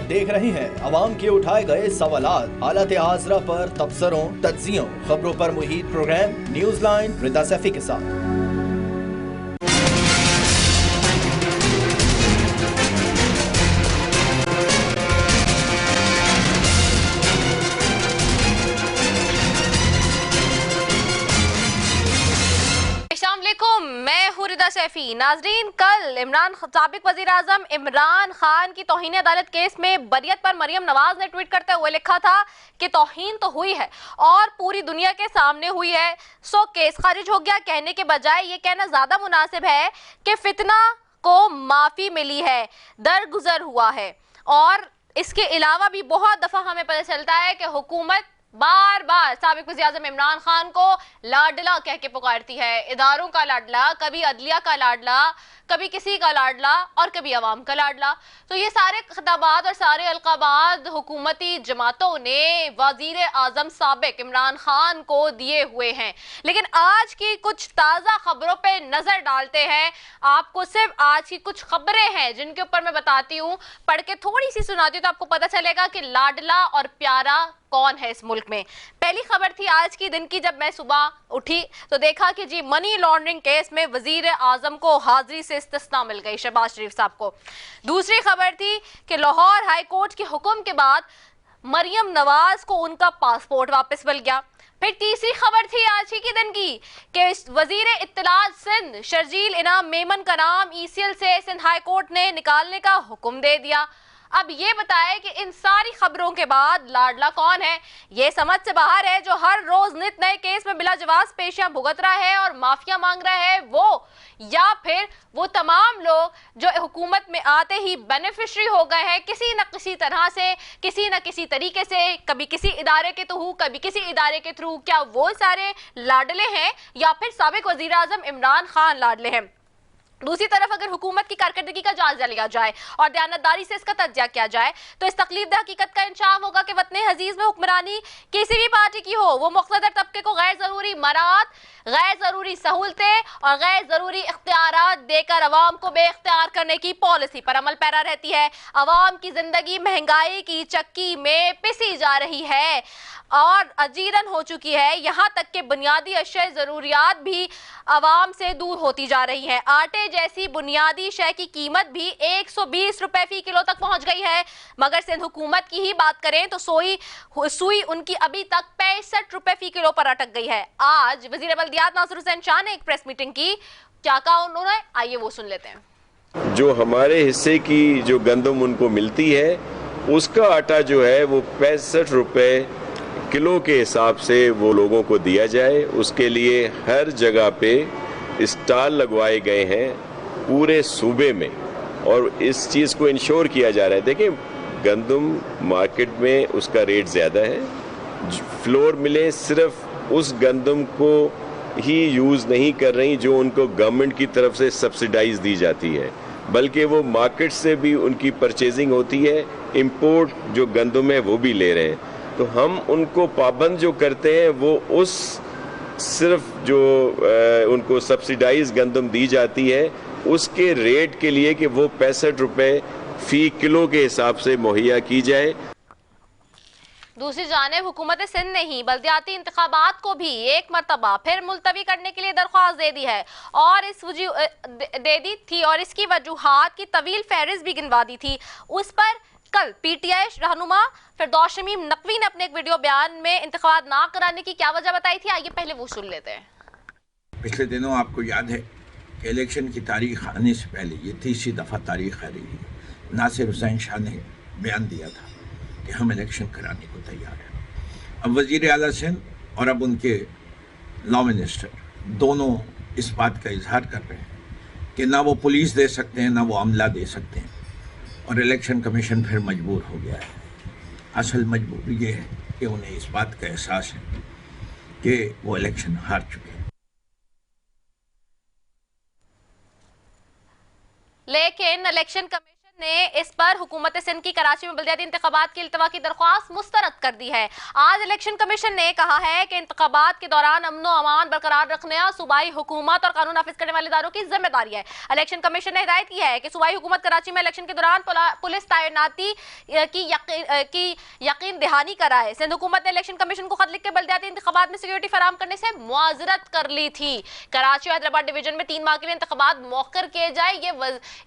देख रहे हैं अवाम के उठाए गए सवालात, हालत हाजरा पर तबसरों, तज्जियों, खबरों पर मुहित प्रोग्राम न्यूज लाइन रिदा सैफी के साथ। मैं हूं रिदा सैफी। नाजरीन, कल साबिक वजीर आजम इमरान खान की तौहीन अदालत केस में बरियत पर मरियम नवाज ने ट्वीट करते हुए लिखा था कि तौहीन तो हुई है और पूरी दुनिया के सामने हुई है, सो केस खारिज हो गया। कहने के बजाय ये कहना ज्यादा मुनासिब है कि फितना को माफी मिली है, दरगुजर हुआ है। और इसके अलावा भी बहुत दफा हमें पता चलता है कि हुकूमत बार बार साबिक वज़ीर आज़म इमरान खान को लाडला कह के पुकारती है। इदारों का लाडला, कभी अदलिया का लाडला, कभी किसी का लाडला और कभी अवाम का लाडला। तो ये सारे खिताबात और सारे अलकाबात हुकूमती जमातों ने वज़ीर आज़म साबिक इमरान खान को दिए हुए हैं। लेकिन आज की कुछ ताज़ा खबरों पे नज़र डालते हैं। आपको सिर्फ आज की कुछ खबरें हैं जिनके ऊपर मैं बताती हूँ, पढ़ के थोड़ी सी सुनाती हूँ तो आपको पता चलेगा कि लाडला और प्यारा कौन है इस मुल्क में। पहली खबर थी आज की दिन की, जब मैं सुबह उठी तो देखा कि जी मनी लॉन्ड्रिंग केस में वजीर आजम को हाजिरी से इस्तिस्ना मिल गई, शहबाज शरीफ साहब को। दूसरी खबर थी कि लाहौर हाई कोर्ट के हुक्म के बाद मरियम नवाज को उनका पासपोर्ट वापस मिल गया। फिर तीसरी खबर थी आज ही के दिन की कि वजीर इत्तलात सिंध शर्जील इनाम मेमन का नाम ECL से सिंध हाई कोर्ट ने निकालने का हुक्म दे दिया। अब ये बताए कि इन सारी खबरों के बाद लाडला कौन है। ये समझ से बाहर है, जो हर रोज नित नए केस में बिला जवाज पेशियां भुगत रहा है और माफिया मांग रहा है वो, या फिर वो तमाम लोग जो हुकूमत में आते ही बेनिफिशरी हो गए हैं किसी न किसी तरह से, किसी न किसी तरीके से, कभी किसी इदारे के थ्रू, कभी किसी इदारे के थ्रू। क्या वो सारे लाडले हैं या फिर साबिक वजीर आजम इमरान खान लाडले हैं? दूसरी तरफ अगर हुकूमत की कारकर्दगी का जायजा लिया जाए और दयानतदारी से इसका तज्जिया किया जाए तो इस तकलीफदेह हकीकत का इंशाफ होगा कि वतन हजीज में हुक्मरानी किसी भी पार्टी की हो, वो मुख्तदर तबके को गैर जरूरी मरात, गैर जरूरी सहूलतें और गैर जरूरी इख्तियारात देकर अवाम को बेख्तियार करने की पॉलिसी पर अमल पैरा रहती है। अवाम की जिंदगी महंगाई की चक्की में पिसी जा रही है और अजीरन हो चुकी है। यहाँ तक के बुनियादी अशय जरूरियात भी अवाम से दूर होती जा रही हैं। आटे जैसी बुनियादी शय की कीमत भी 120 रुपए फी किलो तक पहुंच गई है। मगर सिंध हुकूमत की ही बात करें तो सुई उनकी अभी तक 65 रुपए फी किलो पर अटक गई है। आज वजीर बल्दियात नासिर हुसैन शाह ने एक प्रेस मीटिंग की, क्या कहा उन्होंने, आइए वो सुन लेते हैं। जो हमारे हिस्से की जो गंदम उनको मिलती है उसका आटा जो है वो 65 रुपए किलो के हिसाब से वो लोगों को दिया जाए। उसके लिए हर जगह पे स्टॉल लगवाए गए हैं पूरे सूबे में और इस चीज़ को इंश्योर किया जा रहा है। देखिए, गंदम मार्केट में उसका रेट ज़्यादा है, फ्लोर मिलें सिर्फ उस गंदम को ही यूज़ नहीं कर रही जो उनको गवर्नमेंट की तरफ से सब्सिडाइज दी जाती है, बल्कि वो मार्केट से भी उनकी परचेजिंग होती है, इंपोर्ट जो गंदम है वो भी ले रहे हैं। तो हम उनको पाबंद जो करते हैं वो उस सिर्फ जो उनको सब्सिडाइज गंदम दी जाती है उसके रेट के लिए कि वो 65 रुपए फी किलो के हिसाब से मुहैया की जाए। दूसरी जानिब हुकूमत सिंध ने ही बल्दियाती इंतखाबात को भी एक मरतबा फिर मुलतवी करने के लिए दरख्वास्त दे दी है और दे दी थी और इसकी वजूहात की तवील फहरिस्त भी गिनवा दी थी। उस पर कल PTI रहनुमा फिरदौस शमीम नकवी ने अपने एक वीडियो बयान में इंतखाबात ना कराने की क्या वजह बताई थी, आइए पहले वो सुन लेते हैं। पिछले दिनों आपको याद है कि इलेक्शन की तारीख आने से पहले ये तीसरी दफ़ा तारीख आ रही है। नासिर हुसैन शाह ने बयान दिया था कि हम इलेक्शन कराने को तैयार हैं। अब वज़ीर आला सिंध और अब उनके लॉ मिनिस्टर दोनों इस बात का इजहार कर रहे हैं कि ना वो पुलिस दे सकते हैं ना वो अमला दे सकते हैं और इलेक्शन कमीशन फिर मजबूर हो गया है। असल मजबूरी ये है कि उन्हें इस बात का एहसास है कि वो इलेक्शन हार चुके हैं। लेकिन इलेक्शन कमीशन ने इस पर हुकूमत सिंध की कराची में बल्दियाती इंतखाबात की इल्तवा की दरख्वास्त मुस्तरद कर दी है। आज इलेक्शन कमीशन ने कहा है कि इंतखाबात के दौरान अमन व अमान बरकरार रखने सूबाई हुकूमत और कानून नाफिज करने वाले इदारों की जिम्मेदारी है। इलेक्शन कमीशन ने हिदायत की है कि सूबाई हुकूमत कराची में इलेक्शन के दौरान पुलिस तैनाती की यकीन दहानी कराए। सिंध हुकूमत ने इलेक्शन कमीशन को खत लिख के बल्दियाती इंतखाबात में सिक्योरिटी फराहम करने से मुआजरत कर ली थी। कराची और हैदराबाद डिवीजन में 3 माह के लिए इंतखाबात मौखर किए जाए,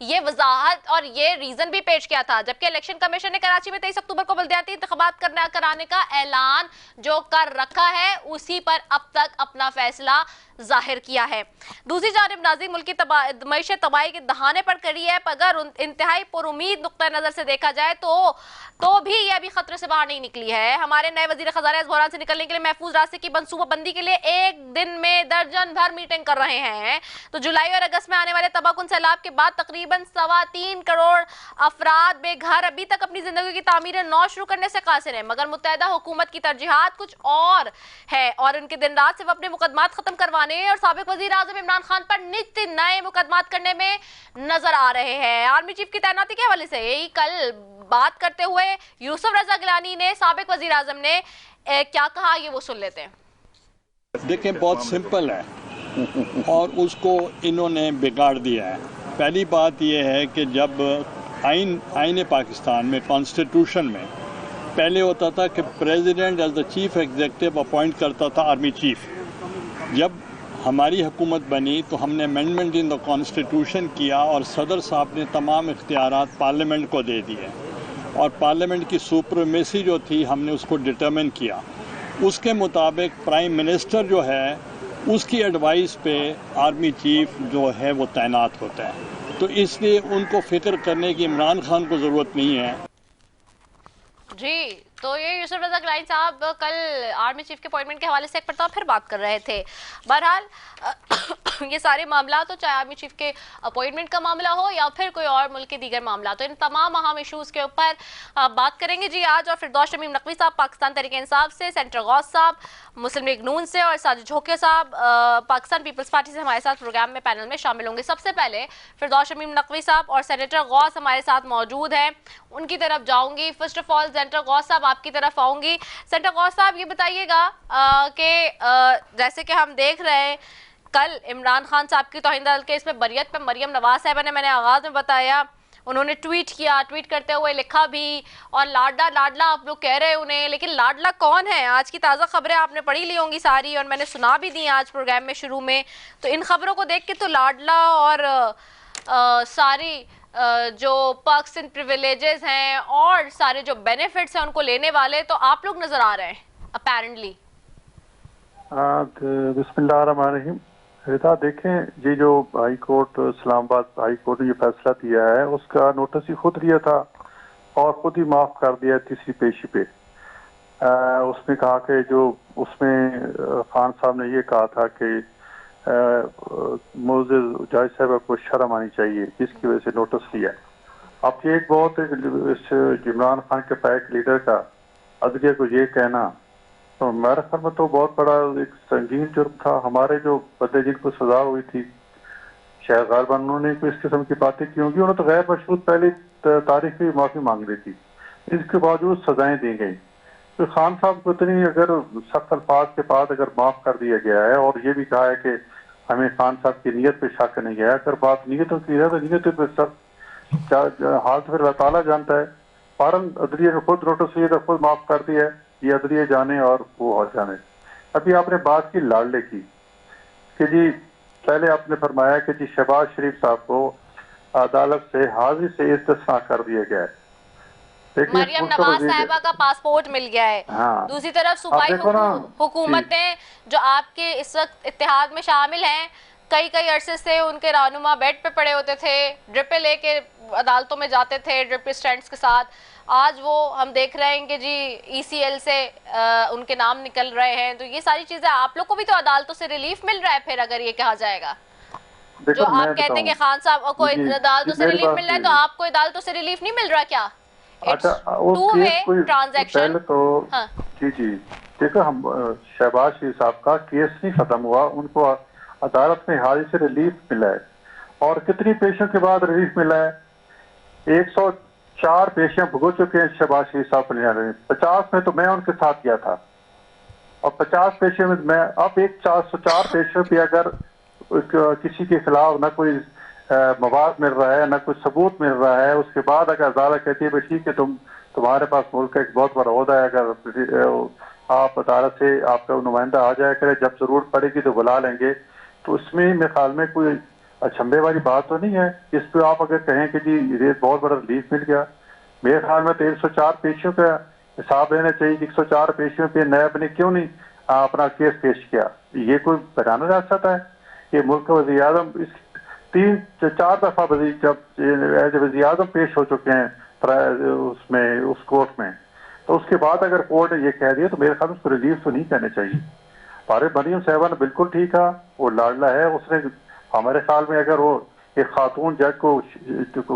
ये वजाहत और ये रीजन भी पेश किया था। जबकि इलेक्शन कमीशन ने कराची में 23 अक्टूबर को बल्दियाती इंतखाबात कराने का ऐलान जो कर रखा है, उसी पर अब तक अपना फैसला जाहिर किया है। दूसरी जानिब नाज़रीन, मुल्क की मईशत तबाही के दहाने पर कड़ी है। अगर इंतहाई पुरुमीद नुक्ता नजर से देखा जाए तो भी यह अभी खतरे से बाहर नहीं निकली है। हमारे नए वजीर खजाना इस बहरान से निकलने के लिए महफूज रास्ते की मनसूबाबंदी के लिए एक दिन में दर्जन भर मीटिंग कर रहे हैं। तो जुलाई और अगस्त में आने वाले तबाहकुन सैलाब के बाद तकरीबन 3.25 करोड़ अफराद बेघर अभी तक अपनी जिंदगी की तामीर नौ शुरू करने से कासिर है, मगर मुत्तहदा हुकूमत की तरजीहात कुछ और है और उनके दिन रात सिर्फ अपने मुकदमात खत्म करवाने और साबिक वजीर आजम इमरान खान पर नित्य नए मुकदमात करने में नजर आ रहे हैं। आर्मी चीफ की तैनाती के हवाले से यही कल बात करते हुए यूसुफ रजा गिलानी ने साबिक वजीर आजम ने क्या कहा, ये वो सुन लेते हैं। देखें, बहुत सिंपल है और उसको इन्होंने बिगाड़ दिया है। पहली बात यह है कि जब आईन पाकिस्तान में कॉन्स्टिट्यूशन में पहले होता था कि president as the chief executive appoint करता था आर्मी चीफ। जब हमारी हुकूमत बनी तो हमने अमेंडमेंट इन द कॉन्स्टिट्यूशन किया और सदर साहब ने तमाम इख्तियारात पार्लियामेंट को दे दिए और पार्लियामेंट की सुप्रीमेसी जो थी हमने उसको डिटरमिन किया। उसके मुताबिक प्राइम मिनिस्टर जो है उसकी एडवाइस पे आर्मी चीफ जो है वो तैनात होता है। तो इसलिए उनको फिक्र करने की इमरान खान को ज़रूरत नहीं है। जी, तो ये यूसुफ रजा गिलानी साहब कल आर्मी चीफ के अपॉइंटमेंट के हवाले से एक मरतबा फिर बात कर रहे थे। बहरहाल ये सारे मामला तो चाहे आर्मी चीफ के अपॉइंटमेंट का मामला हो या फिर कोई और मुल्क के दीगर मामला, तो इन तमाम अहम इशूज़ के ऊपर बात करेंगे जी आज। और फिरदौस शमीम नकवी साहब पाकिस्तान तहरीक इंसाफ से, सेंटर गौस साहब मुस्लिम लीग नून से और साजिद झोके साहब पाकिस्तान पीपल्स पार्टी से हमारे साथ प्रोग्राम में पैनल में शामिल होंगे। सबसे पहले फिरदौस शमीम नकवी साहब और सेनेटर गौस हमारे साथ मौजूद हैं, उनकी तरफ जाऊंगी। First of all centre Ghaus Sahab आपकी तरफ आऊंगी। सेंटर गौस साहब ये बताइएगा कि जैसे कि हम देख रहे हैं कल इमरान खान साहब की तौहीन अदालत केस में बरियत पे मरियम नवाज साहबा ने, मैंने आगाज में बताया, उन्होंने ट्वीट किया, ट्वीट करते हुए लिखा भी और लाडला लाडला आप लोग कह रहे उन्हें, लेकिन लाडला कौन है? आज की ताज़ा खबरें आपने पढ़ी ली होंगी सारी और मैंने सुना भी दी आज प्रोग्राम में शुरू में। तो इन खबरों को देख के तो लाडला और सारी जो पर्क्स एंड प्रिविलेजेस हैं और सारे जो बेनिफिट्स हैं उनको लेने वाले तो आप लोग नजर आ रहे हैं अपेरेंटली। बिस्मिल्लाहिर्रहमानिर्रहीम। रिता, देखें, ये जो high court Islamabad high court ने ये फैसला दिया है उसका नोटिस ही खुद लिया था और खुद ही माफ कर दिया तीसरी पेशी पे। उसने कहा कि जो उसमें खान साहब ने ये कहा था कि मोअज़्ज़िज़ जज साहब को शर्म आनी चाहिए, जिसकी वजह से नोटिस लिया। अब ये एक बहुत इमरान खान के पैक लीडर का अदलिया को ये कहना तो मेरे ख्याल में तो बहुत बड़ा एक संगीन जुर्म था। हमारे जो बंदे जिनको सजा हुई थी शायद गालिबन उन्होंने कोई इस किस्म की बातें की होंगी, उन्होंने तो गैर मशरूत पहले तारीख की माफी मांग ली थी, इसके बावजूद सजाएं दी गई। तो खान साहब को इतनी अगर सख्त अल्फाज के बाद अगर माफ कर दिया गया है और ये भी कहा है कि हमें खान साहब की नीयत पे शक नहीं है, अगर बात नीयतों की है तो नीयतों पे सब हाल तो फिर अल्लाह ताला जानता है। फारन अदलिया को खुद नोटिस लिया तो खुद माफ कर दिया है, ये अदलिया जाने और वो हो जाने। अभी आपने बात की लाडले की कि जी पहले आपने फरमाया कि जी शहबाज शरीफ साहब को अदालत से हाजिरी से इस्तिस्ना कर दिया गया है, मरियम नवाज साहिबा का पासपोर्ट मिल गया है। हाँ। दूसरी तरफ सूबाई हुकूमतें जो आपके इस वक्त इत्तेहाद में शामिल हैं, कई अरसे से उनके रहनुमा बेड पे पड़े होते थे, ड्रिपें लेके अदालतों में जाते थे ड्रिप स्टैंड्स के साथ, आज वो हम देख रहे हैं कि जी ECL से उनके नाम निकल रहे हैं। तो ये सारी चीजें आप लोग को भी तो अदालतों से रिलीफ मिल रहा है फिर अगर ये कहा जाएगा जो आप कहते हैं कि खान साहब को अदालतों से रिलीफ मिल रहा है, तो आपको अदालतों से रिलीफ नहीं मिल रहा क्या? अच्छा, ट्रांजैक्शन तो हाँ। जी देखो, हम शहबाज शरीफ साहब का केस नहीं खत्म हुआ, उनको अदालत में हाजिरी से रिलीफ मिला है और कितनी पेशों के बाद रिलीफ मिला है। 104 पेशियां भुगत चुके हैं शहबाज शरीफ साहब ने। 50 में तो मैं उनके साथ गया था और 50 पेशियों में मैं, अब एक 404 पेशियों पे अगर किसी के खिलाफ न कोई मवाद मिल रहा है, न कोई सबूत मिल रहा है, उसके बाद अगर अदालत कहती है ठीक है तुम्हारे पास मुल्क का एक बहुत बड़ा ओहदा है, अगर आप अदालत से आपका नुमाइंदा आ जाया करे, जब जरूरत पड़ेगी तो बुला लेंगे, तो इसमें मेरे ख्याल में कोई अचंभे वाली बात तो नहीं है। इस पे आप अगर कहें कि जी ये बहुत बड़ा रिलीफ मिल गया, मेरे ख्याल में तो 104 पेशियों का हिसाब लेना चाहिए कि 104 पेशियों पे नैब ने क्यों नहीं अपना केस पेश किया। ये कोई बयान जा सकता है कि मुल्क का वज़ीर आज़म इस 3-4 दफा जब एज वज़ीर आज़म पेश हो चुके हैं उसमें उस कोर्ट में, तो उसके बाद अगर कोर्ट ने ये कह दिया तो मेरे ख्याल में उसको रिलीफ तो नहीं करने चाहिए। मरियम साहिबा ने बिल्कुल ठीक है, वो लाडला है, उसने हमारे ख्याल में अगर वो एक खातून जज को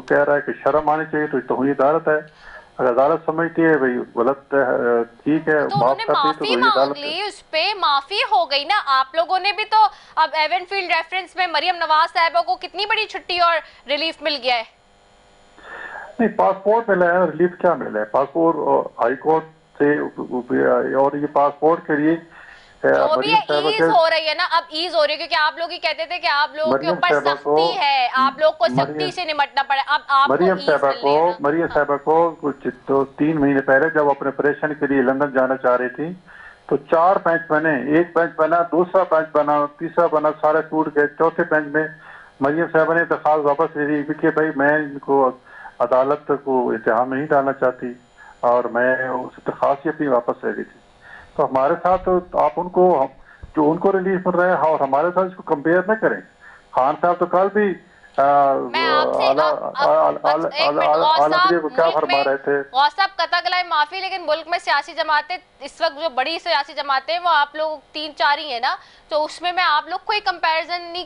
कह रहा है कि शर्म आनी चाहिए तो तौहीन अदालत है। अगर अदालत समझती है भाई गलत ठीक है, तो उन्होंने माफी मांग ली, उस पे माफी हो गई ना। आप लोगों ने भी तो अब एवनफील्ड रेफरेंस में मरियम नवाज साहिबा को कितनी बड़ी छुट्टी और रिलीफ मिल गया है। नहीं, पासपोर्ट मिला है, रिलीफ क्या मिला है? पासपोर्ट हाई कोर्ट से, और ये पासपोर्ट के लिए जो भी ईज हो रही है ना, अब ईज हो रही है क्योंकि आप लोग ही कहते थे कि आप लोगों के ऊपर सख्ती है, आप लोग को सख्ती से निपटना पड़े। अब आपको मरियम साहिबा को कुछ तो 3 महीने पहले जब अपने ऑपरेशन के लिए लंदन जाना चाह रही थी तो 4 बेंच बने, एक बेंच बना, दूसरा बेंच बना, तीसरा बना, सारे टूट गए। चौथे बेंच में मरियम साहिबा ने दरखास्त वापस ले ली कि भाई मैं इनको अदालत को इत्तेहाम में नहीं डालना चाहती और मैं उस दरखास्त ही अपनी वापस ले ली थी। तो हमारे साथ तो आप उनको जो उनको रिलीफ मिल रहा है और हमारे साथ इसको कंपेयर न करें। खान साहब तो कल भी क्या फरमा रहे थे? कतगलाई माफी, लेकिन मुल्क में सियासी जमातें इस वक्त जो बड़ी सियासी जमातें वो आप लोग 3-4 ही है ना, तो उसमें मैं आप लोग कोई कंपैरिजन नहीं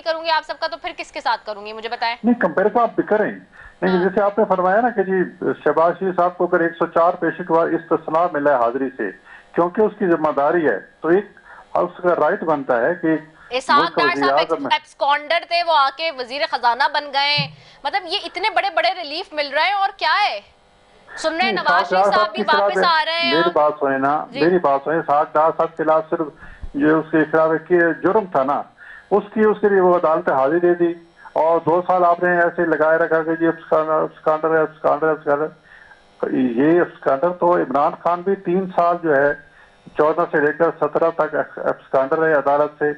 करूंगी आप सबका, तो फिर किसके साथ करूंगी मुझे बताएं। नहीं, कंपेरिजन आप भी करें, लेकिन जैसे आपने फरमाया ना कि जी शहबाज शरीफ साहब को अगर 104 पेशी के बाद इस्तिस्ना मिला है हाजिरी से, क्योंकि उसकी जिम्मेदारी है, तो एक उसका राइट बनता है कि एब्सकॉन्डर थे वो आके वजीर खजाना बन गए। मतलब ये इतने बड़े बड़े रिलीफ मिल रहे हैं और क्या है, सुन रहे हैं नवाज शरीफ साहब भी वापस आ रहे हैं। मेरी बात सुने ना, मेरी बात सुने। 60 के खिलाफ सिर्फ जो उसके खिलाफ जुर्म था ना, उसके लिए वो अदालत हाजिर दे दी और 2 साल आपने ऐसे लगाए रखा कि ये स्कैंडल। ये स्कैंडल तो इमरान खान भी 3 साल जो है 14 से लेकर 17 तक स्कैंडल है अदालत से।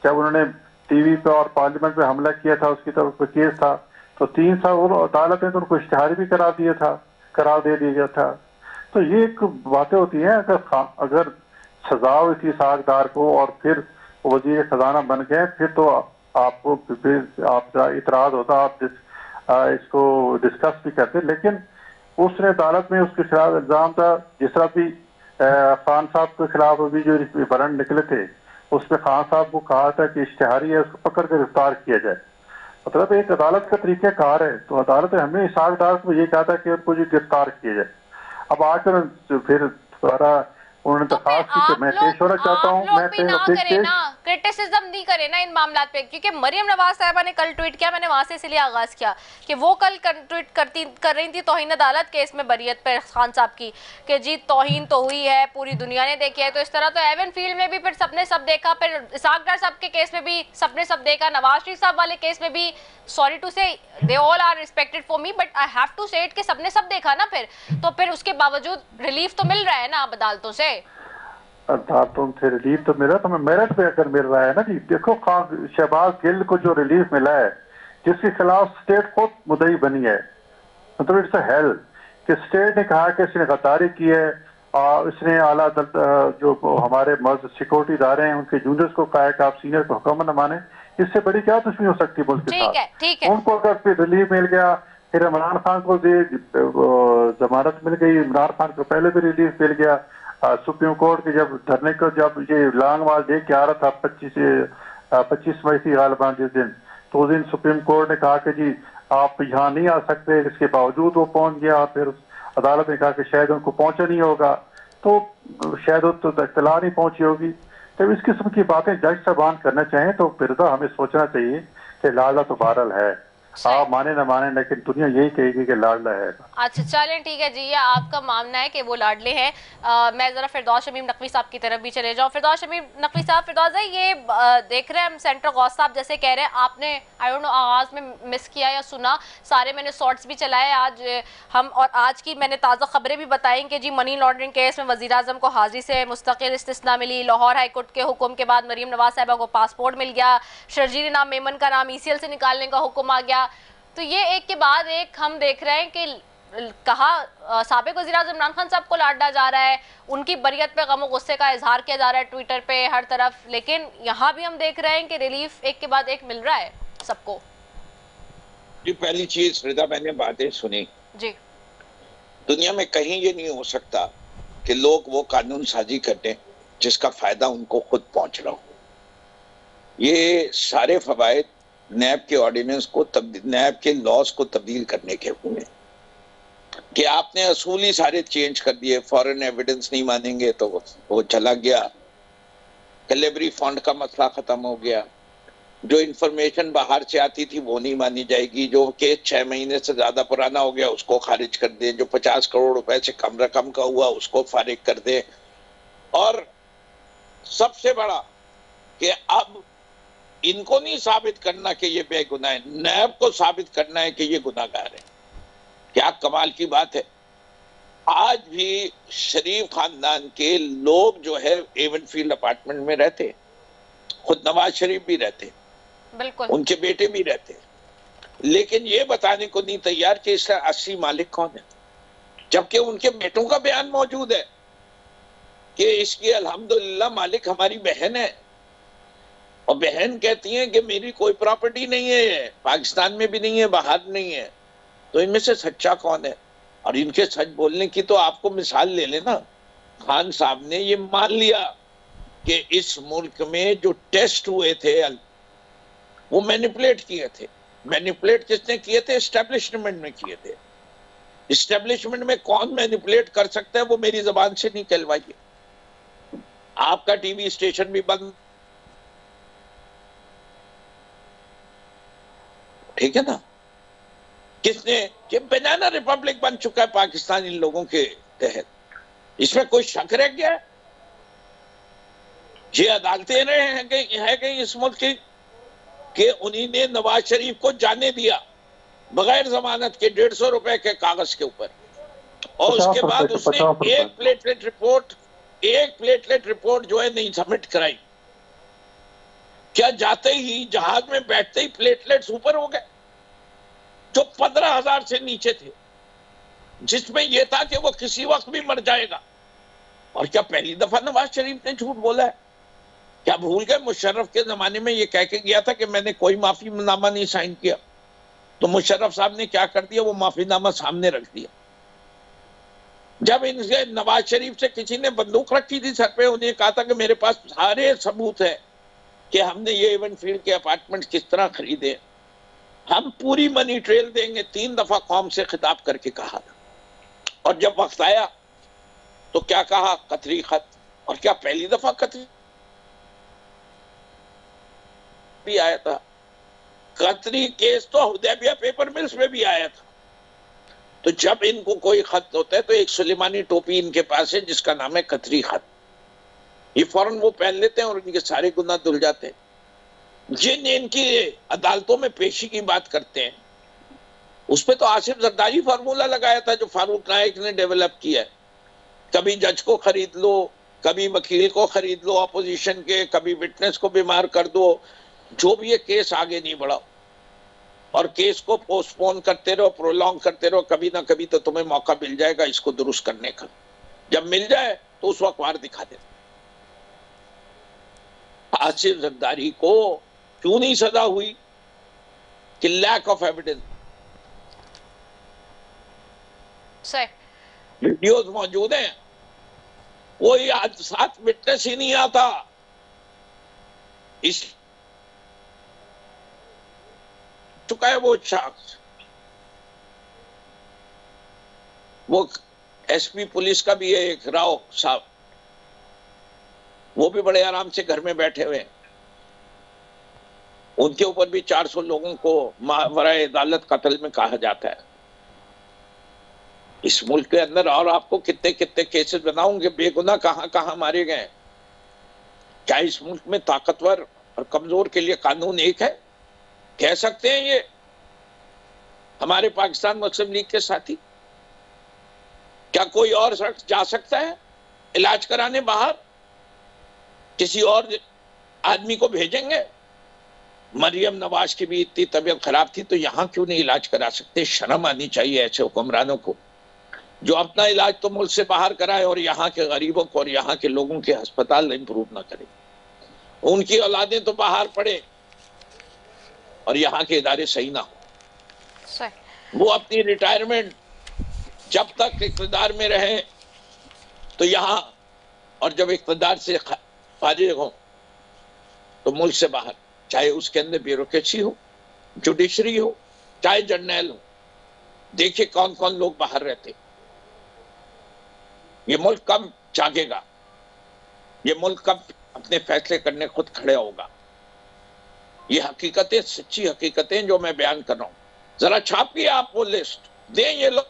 जब उन्होंने टीवी पे और पार्लियामेंट में हमला किया था, उसकी तरफ केस था, तो 3 साल अदालत ने तो उनको इश्तिहार भी करार दे दिया गया था। तो ये एक बातें होती हैं, अगर सजा हुई थी सागदार को और फिर वजीर खजाना बन गए, फिर तो आपको आपका इतराज होता, आप इसको डिस्कस भी करते। लेकिन उसने अदालत में उसके खिलाफ इल्जाम था, जिस तरह भी खान साहब के खिलाफ अभी जो वारंट निकले थे उसमें खान साहब को कहा था कि इश्तिहारी है, उसको पकड़ कर गिरफ्तार किया जाए। मतलब एक अदालत का तरीका कार है, तो अदालत ने हमें सागदार को ये कहा था कि उनको गिरफ्तार किया जाए। अब आकर फिर दोबारा उन्होंने दरखास्त की कि मैं पेश होना चाहता हूँ, मैं क्रिटिसिज्म नहीं करे ना इन मामलात पे, क्योंकि मरियम नवाज साहिबा ने कल ट्वीट किया, मैंने वहां से इसलिए आगाज किया कि वो कल ट्वीट कर रही थी तौहीन अदालत केस में बरियत पे खान साहब की कि जी तौहीन तो हुई है, पूरी दुनिया ने देखी है। तो इस तरह तो एवनफील्ड में भी फिर सबने सब देखा, फिर इसाक डार साहब के केस में भी सबने सब देखा, नवाज शरीफ साहब वाले केस में भी, sorry to say they all are respected for me but I have to say it कि सबने सब देखा ना। फिर उसके बावजूद रिलीफ तो मिल रहा है ना अब अदालतों से। अदालतों से रिलीफ तो मिला, तो मेरिट पे अगर मिल रहा है ना जी। देखो शहबाज गिल को जो रिलीफ मिला है, जिसके खिलाफ स्टेट खुद मुद्दई बनी है, मतलब इट्स अ हेल कि स्टेट ने कहा कि इसने गद्दारी की है और इसने आला जो हमारे मर्द सिक्योरिटी इदारे हैं उनके जूनियर्स को कहा है कि आप सीनियर को हुक्म न माने। इससे बड़ी क्या दुश्मनी हो सकती है मुल्क के साथ? ठीक है। उनको अगर फिर रिलीफ मिल गया, फिर इमरान खान को जमानत मिल गई, इमरान खान को पहले भी रिलीफ मिल गया। सुप्रीम कोर्ट के जब धरने को जब ये लॉन्ग मार्च दे के आ रहा था 25 मई थी गालिबान जिस दिन, तो उस दिन सुप्रीम कोर्ट ने कहा कि जी आप यहाँ नहीं आ सकते, इसके बावजूद वो पहुंच गया। फिर अदालत ने कहा कि शायद उनको पहुंचा नहीं होगा, तो शायद तो इत्तला नहीं पहुंची होगी। जब इस किस्म की बातें जज साहबान करना चाहें तो फिर तो हमें सोचना चाहिए कि लाला तो बहरहाल है, आप माने ना माने, लेकिन दुनिया यही कहेगी कि लाडला है। अच्छा चलें ठीक है जी, ये आपका मानना है कि वो लाडले हैं। मैं ज़रा फिरदौस शमीम नकवी साहब की तरफ भी चले जाऊँ। फिरदौस शमीम नकवी साहब, फिरदौस भाई, ये देख रहे हैं हम सेंटर गौस साहब जैसे कह रहे हैं, आपने आई डोंट नो आगाज़ में मिस किया या सुना, सारे मैंने शॉर्ट्स भी चलाए आज हम, और आज की मैंने ताज़ा खबरें भी बताई कि जी मनी लॉन्ड्रिंग केस में वज़ीर आज़म को हाजिरी से मुस्तकिल इस्तिस्ना मिली, लाहौर हाई कोर्ट के हुक्म के बाद मरीम नवाज साहिबा को पासपोर्ट मिल गया, शर्जील इनाम मेमन का नाम ECL से निकालने का हुक्म आ गया। तो ये एक के बाद एक हम देख रहे हैं कि कहा साबिक वज़ीर-ए-आज़म इमरान खान साहब को लाडा जा रहा है, उनकी बरियत पे गम और गुस्से का इजहार किया जा रहा है ट्विटर पे हर तरफ, लेकिन यहाँ भी हम देख रहे हैं कि रिलीफ एक के बाद एक मिल रहा है सबको। जी पहली चीज रिदा, मैंने बातें सुनी जी, दुनिया में कहीं ये नहीं हो सकता कि लोग वो कानून साजी करते हैं जिसका फायदा उनको खुद पहुंच रहा हो। ये सारे फवायद नैब के ऑर्डिनेंस को नैब के लॉज को तब्दील करने के हुए कि आपने असूल ही सारे चेंज कर दिए। फॉरेन एविडेंस नहीं मानेंगे तो वो चला गया, कैलेबरी फंड का मसला खत्म हो गया, जो इंफॉर्मेशन बाहर से आती थी वो नहीं मानी जाएगी, जो केस 6 महीने से ज्यादा पुराना हो गया उसको खारिज कर दे, जो 50 करोड़ रुपए से कम रकम का हुआ उसको फारिग कर दे, और सबसे बड़ा कि अब इनको नहीं साबित करना कि ये बेगुनाह है, नैब को साबित करना है कि ये गुनाहगार है। क्या कमाल की बात है। आज भी शरीफ खानदान के लोग जो है एवनफील्ड अपार्टमेंट में रहते, खुद नवाज शरीफ भी रहते, बिल्कुल, उनके बेटे भी रहते, लेकिन ये बताने को नहीं तैयार कि इसका असली मालिक कौन है, जबकि उनके बेटों का बयान मौजूद है कि इसकी अल्हम्दुलिल्लाह मालिक हमारी बहन है, और बहन कहती है कि मेरी कोई प्रॉपर्टी नहीं है, पाकिस्तान में भी नहीं है, बाहर नहीं है। तो इनमें से सच्चा कौन है? और इनके सच बोलने की तो आपको मिसाल ले लेना, खान साहब ने ये मान लिया कि इस मुल्क में जो टेस्ट हुए थे वो मैनिपुलेट किए थे। मैनिपुलेट किसने किए थे? एस्टेब्लिशमेंट में किए थे। एस्टेब्लिशमेंट में कौन मैनिपुलेट कर सकता है वो मेरी जबान से नहीं कहलवाइए। आपका टीवी स्टेशन भी बंद, ठीक है ना। किसने? कि बनाना रिपब्लिक बन चुका है पाकिस्तान इन लोगों के तहत, इसमें कोई शक रह गया है? ये अदालतें रहे हैं कि इस मुल्क की कि उन्हीं ने नवाज शरीफ को जाने दिया बगैर जमानत के 150 रुपए के कागज के ऊपर, और उसके बाद उसने एक प्लेटलेट रिपोर्ट जो है नहीं सबमिट कराई। क्या जाते ही जहाज में बैठते ही प्लेटलेट्स ऊपर हो गए जो 15,000 से नीचे थे, जिसमें यह था कि वो किसी वक्त भी मर जाएगा। और क्या पहली दफा नवाज शरीफ ने झूठ बोला है? क्या भूल गए मुशर्रफ के जमाने में ये कह के गया था कि मैंने कोई माफीनामा नहीं साइन किया? तो मुशर्रफ साहब ने क्या कर दिया, वो माफीनामा सामने रख दिया। जब इनसे नवाज शरीफ से किसी ने बंदूक रखी थी सर पे, उन्हें कहा था कि मेरे पास सारे सबूत है कि हमने ये एवनफील्ड के अपार्टमेंट किस तरह खरीदे, हम पूरी मनी ट्रेल देंगे। 3 दफा कौम से खिताब करके कहा था, और जब वक्त आया तो क्या कहा? कतरी खत। और क्या पहली दफा कतरी भी आया था? कतरी केस तो हुदैबिया पेपर मिल्स में भी आया था। तो जब इनको कोई खत होता है तो एक सुलेमानी टोपी इनके पास है जिसका नाम है कतरी खत, ये फौरन वो पहन लेते हैं और इनके सारे गुनाह धुल जाते हैं। जिन इनकी अदालतों में पेशी की बात करते हैं उस पे तो आसिफ जरदारी फार्मूला लगाया था जो फारूक नायक ने डेवलप किया है। कभी जज को खरीद लो, कभी वकील को खरीद लो अपोजिशन के, कभी विटनेस को बीमार कर दो, जो भी ये केस आगे नहीं बढ़ाओ, और केस को पोस्टपोन करते रहो, प्रोलॉन्ग करते रहो, कभी ना कभी तो तुम्हें मौका मिल जाएगा इसको दुरुस्त करने का। जब मिल जाए तो उस वक्त वार दिखा दे। आसिफ जरदारी को क्यों नहीं सजा हुई? कि लैक ऑफ एविडेंस। वीडियोस मौजूद हैं, कोई आज साथ विटनेस ही नहीं आता। इस चुका है वो शख्स, वो एसपी पुलिस का भी है एक राव साहब, वो भी बड़े आराम से घर में बैठे हुए हैं। उनके ऊपर भी 400 लोगों को मावराए अदालत कत्ल में कहा जाता है। इस मुल्क के अंदर और आपको कितने कितने केसेस बनाऊंगे, बेगुनाह कहां कहां मारे गए। क्या इस मुल्क में ताकतवर और कमजोर के लिए कानून एक है? कह सकते हैं ये हमारे पाकिस्तान मुस्लिम लीग के साथी? क्या कोई और शख्स जा सकता है इलाज कराने बाहर? किसी और आदमी को भेजेंगे? मरियम नवाज की भी इतनी तबीयत खराब थी तो यहां क्यों नहीं इलाज करा सकते? शर्म आनी चाहिए ऐसे हुक्मरानों को जो अपना इलाज तो मुल्क से बाहर कराए और यहाँ के गरीबों को और यहाँ के लोगों के अस्पताल इंप्रूव ना करे। उनकी औलादें तो बाहर पड़े और यहाँ के इदारे सही ना हो। वो अपनी रिटायरमेंट जब तक इक़्तिदार में रहे तो यहाँ, और जब इक़्तिदार से फारिग हो तो मुल्क से बाहर, चाहे उसके अंदर ब्यूरोक्रेसी हो, जुडिशरी हो, चाहे जर्नैल हो। देखिए कौन कौन लोग बाहर रहते। ये मुल्क कब जागेगा? ये मुल्क कब अपने फैसले करने खुद खड़े होगा? ये हकीकतें, सच्ची हकीकतें जो मैं बयान कर रहा हूं, जरा छापिए आप वो लिस्ट, दें ये लोग।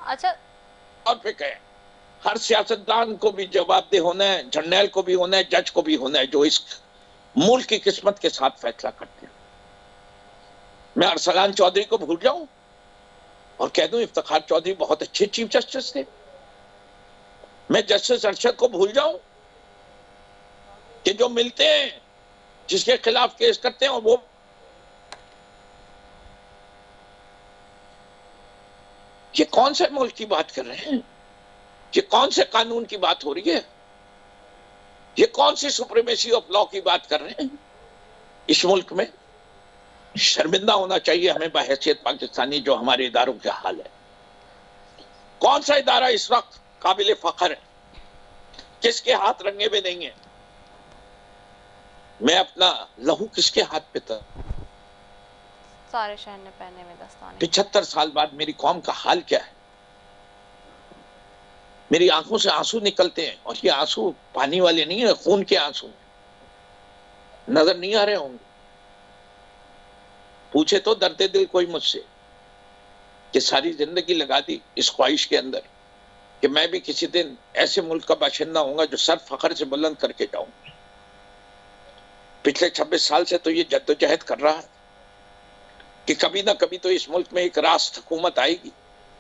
अच्छा, और फिर कहें हर सियासतदान को भी जवाबदेह होना है, जर्नैल को भी होना है, जज को भी होना है जो इस मुल्क की किस्मत के साथ फैसला करते हैं। मैं अरसलान चौधरी को भूल जाऊं और कह दूं इफ्तिखार चौधरी बहुत अच्छे चीफ जस्टिस थे? मैं जस्टिस अरशद को भूल जाऊं कि जो मिलते हैं, जिसके खिलाफ केस करते हैं, और वो ये कौन से मुल्क की बात कर रहे हैं? ये कौन से कानून की बात हो रही है? ये कौन सी सुप्रीमेसी ऑफ लॉ की बात कर रहे हैं इस मुल्क में? शर्मिंदा होना चाहिए हमें बहैसियत पाकिस्तानी जो हमारे इदारों का हाल है। कौन सा इदारा इस वक्त काबिल फख्र है? किसके हाथ रंगे हुए नहीं है? मैं अपना लहू किसके हाथ पे था? सारे शहर ने पहने में दस्ताने। 75 साल बाद मेरी कौम का हाल क्या है? मेरी आंखों से आंसू निकलते हैं और ये आंसू पानी वाले नहीं है, खून के आंसू। नजर नहीं आ रहे होंगे। पूछे तो दर्द दिल कोई मुझसे कि सारी जिंदगी लगा दी इस ख्वाहिश के अंदर कि मैं भी किसी दिन ऐसे मुल्क का बाशिंदा होऊंगा जो सर फख्र से बुलंद करके जाऊं। पिछले 26 साल से तो ये जद्दोजहद कर रहा है कि कभी ना कभी तो इस मुल्क में एक रास्त हुकूमत आएगी,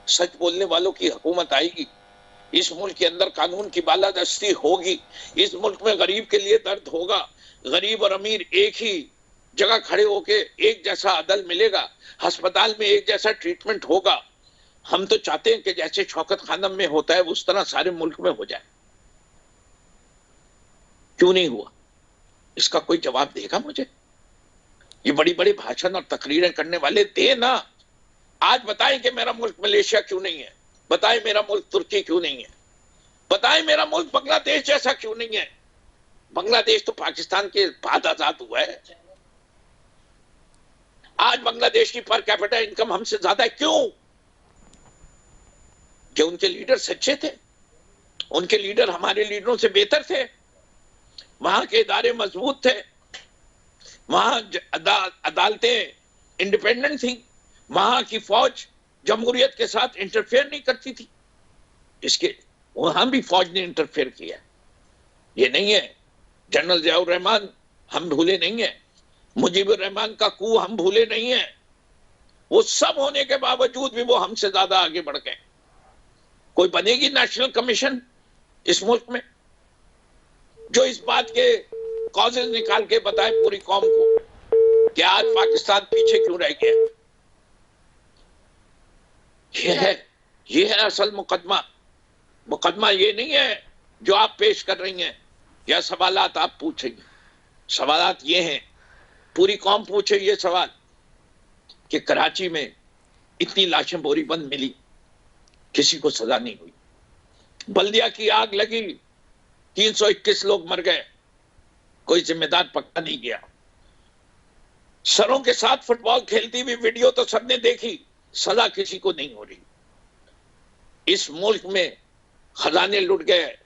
सच बोलने वालों की हुकूमत आएगी। इस मुल्क के अंदर कानून की बालादस्ती होगी। इस मुल्क में गरीब के लिए दर्द होगा। गरीब और अमीर एक ही जगह खड़े होके एक जैसा अदल मिलेगा, अस्पताल में एक जैसा ट्रीटमेंट होगा। हम तो चाहते हैं कि जैसे शौकत खानम में होता है उस तरह सारे मुल्क में हो जाए। क्यों नहीं हुआ? इसका कोई जवाब देगा मुझे? ये बड़ी बड़ी भाषण और तकरीरें करने वाले दे ना। आज बताएं कि मेरा मुल्क मलेशिया क्यों नहीं है, बताएं मेरा मुल्क तुर्की क्यों नहीं है, बताएं मेरा मुल्क बांग्लादेश जैसा क्यों नहीं है। बांग्लादेश तो पाकिस्तान के बाद आजाद हुआ है। आज बांग्लादेश की पर कैपिटा इनकम हमसे ज्यादा है। क्यों? कि उनके लीडर सच्चे थे, उनके लीडर हमारे लीडरों से बेहतर थे, वहां के इदारे मजबूत थे, वहां अदालतें इंडिपेंडेंट थी, वहां की फौज जमहूरियत के साथ इंटरफेयर नहीं करती थी। इसके वहां भी फौज ने इंटरफेयर किया। ये नहीं है जनरल जियाउर रहमान हम भूले नहीं है, मुजीबुर रहमान का कू हम भूले नहीं है। वो सब होने के बावजूद भी वो हमसे ज्यादा आगे बढ़ गए। कोई बनेगी नेशनल कमीशन इस मुल्क में जो इस बात के कॉजेज निकाल के बताए पूरी कौम को कि आज पाकिस्तान पीछे क्यों रह गया। ये है असल मुकदमा। मुकदमा ये नहीं है जो आप पेश कर रही हैं या सवालात आप पूछेंगे। सवालात ये हैं, पूरी कौम पूछे ये सवाल कि कराची में इतनी लाशें बोरीबंद मिली, किसी को सजा नहीं हुई। बल्दिया की आग लगी, 321 लोग मर गए, कोई जिम्मेदार पकड़ा नहीं गया। सरों के साथ फुटबॉल खेलती हुई वीडियो तो सबने देखी, सजा किसी को नहीं हो रही। इस मुल्क में खजाने लुट गए,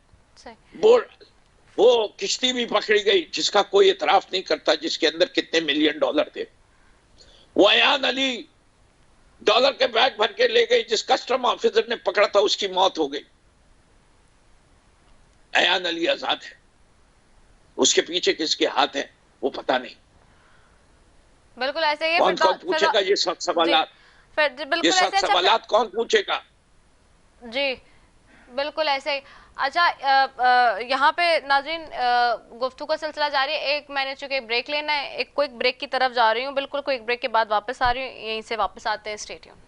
वो किश्ती भी पकड़ी गई जिसका कोई इतराफ नहीं करता, जिसके अंदर कितने मिलियन डॉलर थे। वो अयान अली डॉलर के बैग भर के ले गई, जिस कस्टम ऑफिसर ने पकड़ा था उसकी मौत हो गई। अयान अली आजाद है, उसके पीछे किसके हाथ है वो पता नहीं। बिल्कुल ऐसे ही कौन पूछेगा ये सब सवालात? ये सब सवालात कौन पूछेगा? जी बिल्कुल ऐसे ही। अच्छा यहाँ पे नाज़रीन गुफ्तगू का सिलसिला जारी है। एक मैंने चूंकि ब्रेक लेना है, एक क्विक ब्रेक की तरफ जा रही हूँ। बिल्कुल क्विक ब्रेक के बाद वापस आ रही हूँ, यहीं से वापस आते हैं। Stay tuned.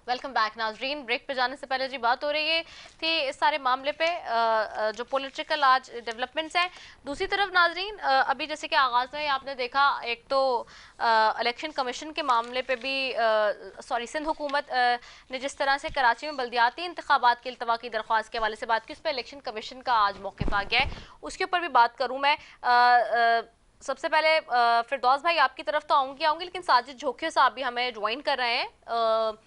वेलकम बैक नाजरीन। ब्रेक पे जाने से पहले जी बात हो रही थी इस सारे मामले पे जो पॉलिटिकल आज डेवलपमेंट्स हैं। दूसरी तरफ नाजरीन अभी जैसे कि आगाज़ में आपने देखा, एक तो इलेक्शन कमीशन के मामले पे भी सिंध हुकूमत ने जिस तरह से कराची में बल्दियाती इंतखाबात के इल्तवा की दरख्वास्त के हवाले से बात की, उस पर इलेक्शन कमीशन का आज मौक़िफ़ आ गया है, उसके ऊपर भी बात करूँ मैं। सबसे पहले फिरदौस भाई आपकी तरफ तो आऊँगी, लेकिन साजिद झोंकिया साहब भी हमें ज्वाइन कर रहे हैं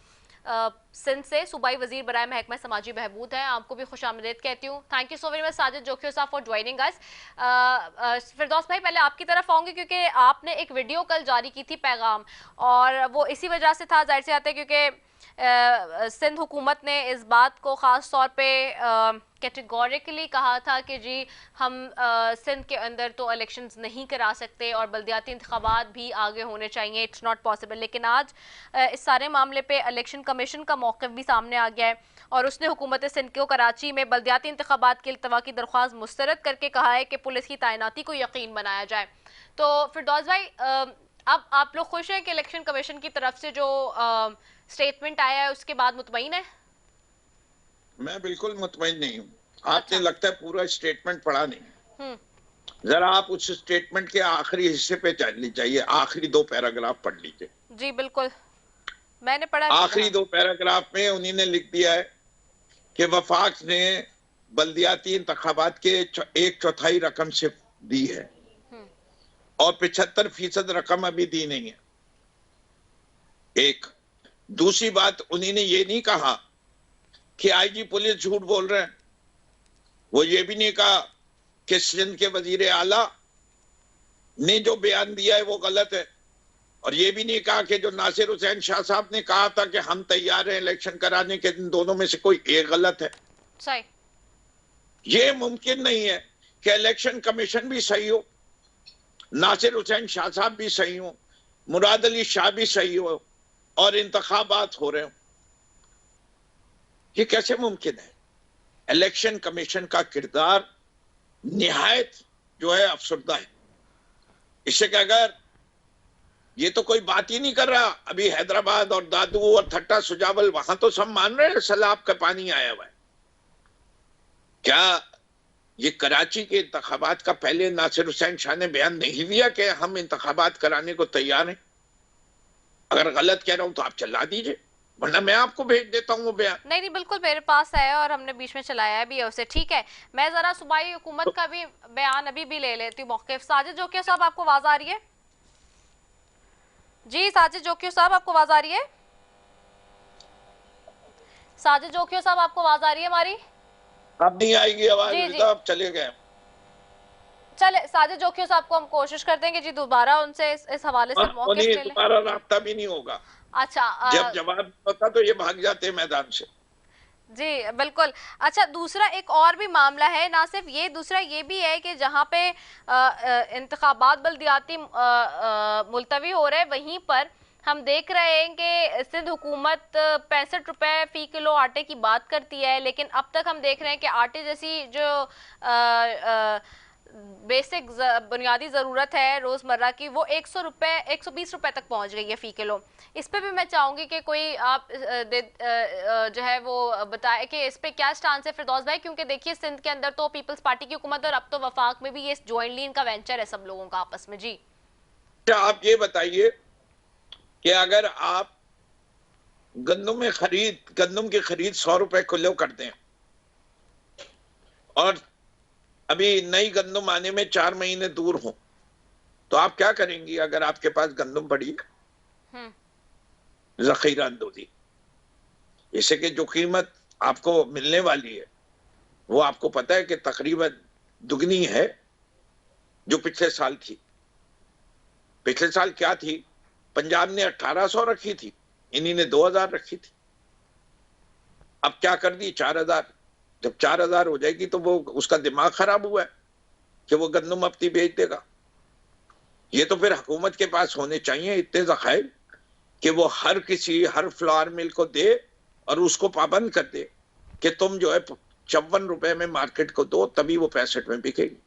सिंध से। सूबाई वजीर बराए महकमा समाजी बहबूद है, आपको भी खुशामदीद कहती हूँ। Thank you so very much Sajid Jokhio साहब फॉर ज्वाइनिंग अस। फिरदौस भाई पहले आपकी तरफ आऊँगी, क्योंकि आपने एक वीडियो कल जारी की थी पैगाम, और वो इसी वजह से था, जाहिर सी बात है, क्योंकि सिंध हुकूमत ने इस बात को ख़ास तौर पे कैटेगोरिकली कहा था कि जी हम सिंध के अंदर तो इलेक्शंस नहीं करा सकते और बल्दियाती इंतखाबात भी आगे होने चाहिए, इट्स नॉट पॉसिबल। लेकिन आज इस सारे मामले पे इलेक्शन कमीशन का मौक़िफ़ भी सामने आ गया है, और उसने हुकूमत सिंध को कराची में बल्दियाती इंतखाबात के इल्तवा की दरख्वास्त मुस्तरद करके कहा है कि पुलिस की तैनाती को यकीन बनाया जाए। तो फिरदौस भाई अब आप लोग खुश हैं कि इलेक्शन कमीशन की तरफ से जो स्टेटमेंट आया है उसके बाद मुतमईन है? मैं बिल्कुल मुतमईन नहीं हूँ। आपने लगता है पूरा स्टेटमेंट पढ़ा नहीं। जरा आप उस स्टेटमेंट के आखिरी हिस्से पे जाइए, आखिरी 2 पैराग्राफ पढ़ लीजिए। जी बिल्कुल मैंने पढ़ा। आखिरी 2 पैराग्राफ में उन्हीं ने लिख दिया है कि वफाक ने बल्दियाती इंतखाबात के 1/4 रकम सिर्फ दी है और 75% रकम अभी दी नहीं है। एक दूसरी बात, उन्हीं ने ये नहीं कहा कि आईजी पुलिस झूठ बोल रहे हैं। वो ये भी नहीं कहा कि सिंध के वजीर आला ने जो बयान दिया है वो गलत है, और ये भी नहीं कहा कि जो नासिर हुसैन शाह साहब ने कहा था कि हम तैयार हैं इलेक्शन कराने के, इन दोनों में से कोई एक गलत है। सही। ये मुमकिन नहीं है कि इलेक्शन कमीशन भी सही हो, नासिर हुसैन शाह साहब भी सही हो, मुराद अली शाह भी सही हो और इंतखाबात हो रहे हो। ये कैसे मुमकिन है? इलेक्शन कमीशन का किरदार निहायत जो है अफसरदा है। इससे कि अगर ये तो कोई बात ही नहीं कर रहा, अभी हैदराबाद और दादू और थट्टा सुजावल वहां तो सब मान रहे हैं सैलाब का पानी आया हुआ है। क्या ये कराची के इंतखाबात का पहले नासिर हुसैन शाह ने बयान नहीं दिया कि हम इंतखाबात कराने को तैयार हैं? अगर गलत कह रहा हूं तो आप चला दीजिए, वरना मैं आपको भेज देता हूँ वो बयान। नहीं बिल्कुल मेरे पास है और हमने बीच में चलाया भी है उसे। ठीक है, मैं जरा सूबाई हुकूमत का भी बयान अभी भी ले लेती हूँ मौक़िफ़। साजिद जोकियो साहब आपको आवाज आ रही है? जी साजिद जोकियो साहब आपको आवाज आ रही है? साजिद जोकियो साहब आपको आवाज आ रही है हमारी? अब नहीं आएगी आवाज, अब चले गए। चले साजिद जोकियो साहब को हम कोशिश करते हैं कि जी दोबारा उनसे इस हवाले से मौक़िफ़ ले लें। दोबारा राब्ता भी नहीं होगा। अच्छा जब जवाब होता तो ये भाग जाते मैदान से। जी बिल्कुल। अच्छा दूसरा एक और भी मामला है, ना सिर्फ ये, दूसरा ये भी है कि जहाँ पे इंतखाबात बल्दियाती मुलतवी हो रहे हैं, वहीं पर हम देख रहे हैं कि सिंध हुकूमत 65 रुपए फ़ी किलो आटे की बात करती है, लेकिन अब तक हम देख रहे हैं कि आटे जैसी जो बेसिक बुनियादी ज़रूरत है रोज़मर्रा की, वो 100 रुपये 120 रुपये तक पहुंच गई है फ़ी किलो। इस पे भी मैं चाहूँगी कि कोई आप जो है वो बताए कि इस पे क्या स्टांस है फिरदौस भाई, क्योंकि देखिए सिंध के अंदर तो पीपल्स पार्टी की हुकूमत और अब तो वफाक में भी ये जॉइंटली इनका वेंचर है सब लोगों का आपस में। जी अच्छा, आप ये बताइए कि अगर आप गंदम की खरीद 100 रुपए किलो करते हैं और अभी नई गंदम आने में 4 महीने दूर हो, तो आप क्या करेंगी अगर आपके पास गंदम पड़ी है जखीरा अंदोजी? जैसे कि जो कीमत आपको मिलने वाली है वो आपको पता है कि तकरीबन दुगनी है जो पिछले साल थी। पिछले साल क्या थी? पंजाब ने 1800 रखी थी, इन्हीं ने 2000 रखी थी। अब क्या कर दी? 4000। जब 4000 हो जाएगी तो वो उसका दिमाग खराब हुआ है कि वो गंदम अपनी बेच देगा। ये तो फिर हुकूमत के पास होने चाहिए इतने ज़खायर कि वो हर फ्लावर मिल को दे और उसको पाबंद कर दे कि तुम जो है 54 रुपए में मार्केट को दो, तभी वो 65 में बिकेगी।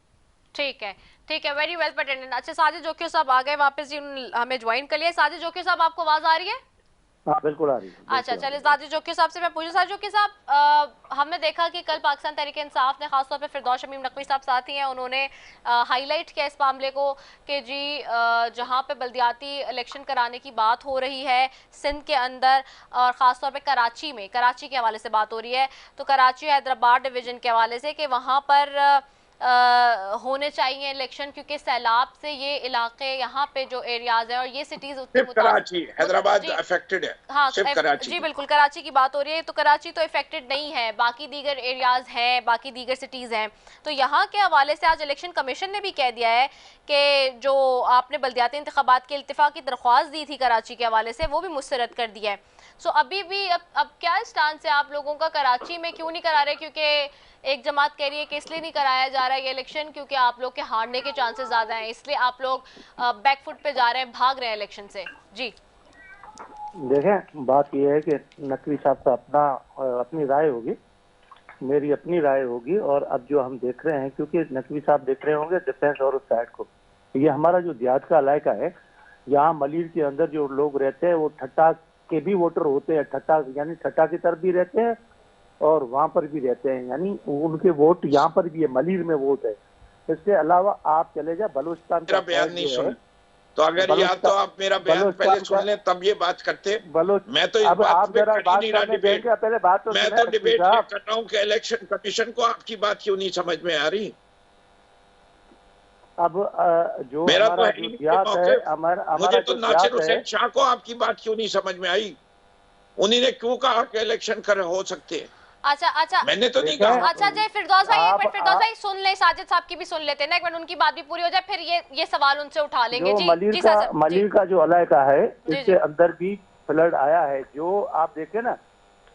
ठीक है, वेरी वेल पटेंडेंट। अच्छा, साजिद जोकियो साहब आ गए वापस जी, हमें ज्वाइन कर लिया। साजिद जोकियो साहब, आपको आवाज आ रही है? हाँ बिल्कुल आ रही है। अच्छा, चलिए साजिद जोकियो साहब से मैं पूछूं। साजिद जोकियो साहब, हमने देखा कि कल पाकिस्तान तहरीक-ए-इंसाफ ने खासतौर पे फिरदौस शमीम नकवी साहब साथ ही हैं, उन्होंने हाईलाइट किया इस मामले को कि जी जहां पे बल्दियाती इलेक्शन कराने की बात हो रही है सिंध के अंदर और ख़ासतौर पे कराची के हवाले से बात हो रही है, तो कराची हैदराबाद डिवीज़न के हवाले से कि वहाँ पर होने चाहिए इलेक्शन, क्योंकि सैलाब से ये इलाके यहाँ पे जो एरियाज है और ये सिटीज सिर्फ कराची, हैदराबाद अफेक्टेड है। हाँ, सिर्फ कराची। जी बिल्कुल, कराची की बात हो रही है। तो कराची तो इफेक्टेड नहीं है, बाकी दीगर एरियाज हैं, बाकी दीगर सिटीज हैं। तो यहाँ के हवाले से आज इलेक्शन कमीशन ने भी कह दिया है कि जो आपने बल्दियाती इंतखाबात के इल्तिफा की दरख्वास्त दी थी कराची के हवाले से, वो भी मुस्तरद कर दिया है। सो अभी भी अब क्या स्टांस है आप लोगों का? कराची में क्यों नहीं करा रहे? क्योंकि एक जमात कह रही है कि इसलिए नहीं कराया जा रहा है ये इलेक्शन क्योंकि आप लोग के हारने के चांसेस ज़्यादा हैं, इसलिए आप लोग बैकफुट पे जा रहे हैं, भाग रहे हैं इलेक्शन से। जी देखें, बात यह है कि नकवी साहब का अपनी राय होगी, मेरी अपनी राय होगी। और अब जो हम देख रहे हैं, क्योंकि नकवी साहब देख रहे होंगे डिफेंस और उस साइड को, ये हमारा जो देहात का इलाका है, यहाँ मलिर के अंदर जो लोग रहते हैं वो ठट्टा के भी वोटर होते हैं, यानी ठट्टा की तरफ भी रहते हैं और वहाँ पर भी रहते हैं, यानी उनके वोट यहाँ पर भी है, मलिर में वोट है। इसके अलावा आप चले जाए बलूचिस्तान का बयान नहीं सुन, तो अगर या तो आप मेरा बयान पहले सुन लें तब ये बात करते। मैं तो अब आप जरा बात करने देंगे, पहले बात तो मैं तो डिबेट कर रहा हूँ कि इलेक्शन कमीशन को आपकी बात क्यों नहीं समझ में आ रही? अब जो मेरा तो है, मुझे तो नासिर हुसैन शाह को आपकी बात क्यों नहीं समझ में आई? उन्होंने क्यों कहा कि इलेक्शन हो सकते हैं? अच्छा, मैंने तो नहीं कहा। अच्छा जय फिरदौस भाई, एक मिनट फिरदौस भाई सुन ले, साजिद साहब की भी सुन लेते हैं ना, एक मिनट उनकी बात भी पूरी हो जाए, फिर ये सवाल उनसे उठा लेंगे। जी मलिर का जो इलाका है, इसके अंदर भी फ्लड आया है। जो आप देखे ना,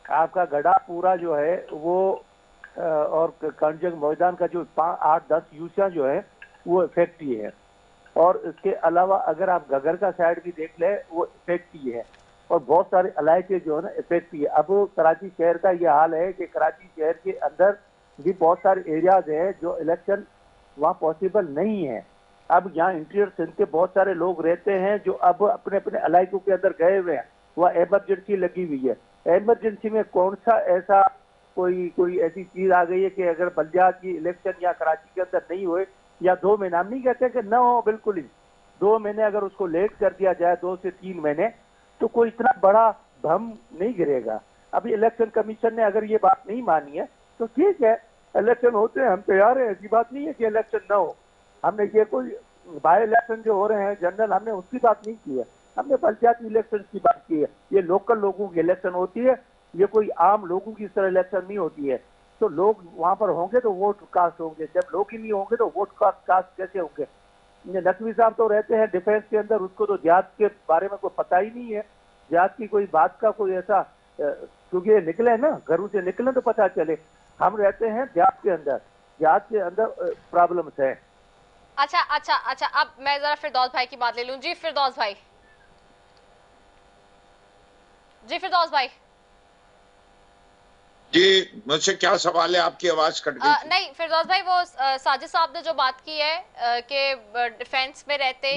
आपका गड़ा पूरा जो है वो और कंजंग मैदान का जो 8-10 यूसिया जो है वो इफेक्ट ही है। और इसके अलावा अगर आप गगर का साइड भी देख ले, वो इफेक्ट ही है। और बहुत सारे इलाके जो है ना इफेक्ट ही है। अब कराची शहर का ये हाल है कि कराची शहर के अंदर भी बहुत सारे एरियाज हैं जो इलेक्शन वहाँ पॉसिबल नहीं है। अब यहाँ इंटीरियर सिंध के बहुत सारे लोग रहते हैं जो अब अपने अपने इलाकों के अंदर गए हुए हैं, वहाँ एमरजेंसी लगी हुई है। एमरजेंसी में कौन सा ऐसा कोई ऐसी चीज आ गई है कि अगर बल्दियात की इलेक्शन या कराची के अंदर नहीं हुए या 2 महीना, हम नहीं कहते कि न हो, बिल्कुल ही 2 महीने अगर उसको लेट कर दिया जाए, 2 से 3 महीने, तो कोई इतना बड़ा भ्रम नहीं गिरेगा। अभी इलेक्शन कमीशन ने अगर ये बात नहीं मानी है तो ठीक है, इलेक्शन होते हैं, हम तैयार हैं, ऐसी बात नहीं है कि इलेक्शन ना हो। हमने ये कोई बाय इलेक्शन जो हो रहे हैं जनरल, हमने उसकी बात नहीं की है, हमने पंचायती इलेक्शन की बात की है। ये लोकल लोगों की इलेक्शन होती है, ये कोई आम लोगों की तरह इलेक्शन नहीं होती है। तो लोग वहां पर होंगे तो वोट कास्ट होंगे, जब लोग ही नहीं होंगे तो वोट कास्ट कैसे होंगे? नकवी साहब तो रहते हैं डिफेंस के अंदर, उसको तो देहात के बारे में कोई पता ही नहीं है, देहात की कोई बात का कोई ऐसा, क्योंकि निकले ना, घरों से निकले तो पता चले। हम रहते हैं देहात के अंदर प्रॉब्लम्स है। अच्छा, अब मैं जरा फिरदौस भाई की बात ले लूं। जी फिरदौस भाई, जी मुझसे क्या सवाल है? आपकी आवाज कट गई। नहीं फिरदौस भाई, वो साजिद साहब ने जो बात की है कि डिफेंस में रहते